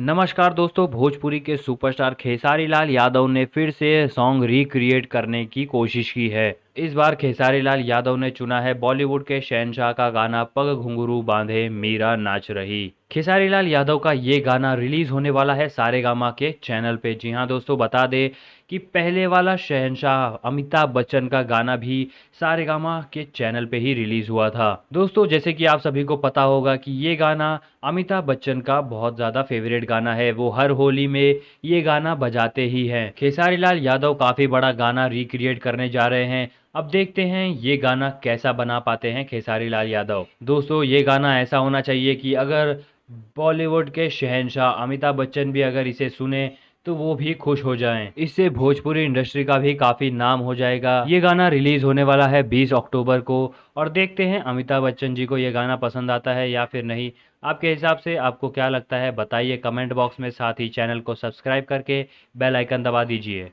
नमस्कार दोस्तों, भोजपुरी के सुपरस्टार खेसारी लाल यादव ने फिर से सॉन्ग रिक्रिएट करने की कोशिश की है। इस बार खेसारी लाल यादव ने चुना है बॉलीवुड के शहंशाह का गाना पग घुंघरू बांधे मीरा नाच रही। खेसारी लाल यादव का ये गाना रिलीज होने वाला है सारेगामा के चैनल पे। जी हाँ दोस्तों, बता दें कि पहले वाला शहंशाह अमिताभ बच्चन का गाना भी सारेगामा के चैनल पे ही रिलीज हुआ था। दोस्तों, जैसे कि आप सभी को पता होगा कि ये गाना अमिताभ बच्चन का बहुत ज़्यादा फेवरेट गाना है। वो हर होली में ये गाना बजाते ही हैं। खेसारी लाल यादव काफ़ी बड़ा गाना रिक्रिएट करने जा रहे हैं। अब देखते हैं ये गाना कैसा बना पाते हैं खेसारी लाल यादव। दोस्तों, ये गाना ऐसा होना चाहिए कि अगर बॉलीवुड के शहंशाह अमिताभ बच्चन भी अगर इसे सुने तो वो भी खुश हो जाएं। इससे भोजपुरी इंडस्ट्री का भी काफ़ी नाम हो जाएगा। ये गाना रिलीज होने वाला है 20 अक्टूबर को और देखते हैं अमिताभ बच्चन जी को ये गाना पसंद आता है या फिर नहीं। आपके हिसाब से आपको क्या लगता है बताइए कमेंट बॉक्स में। साथ ही चैनल को सब्सक्राइब करके बेल आइकन दबा दीजिए।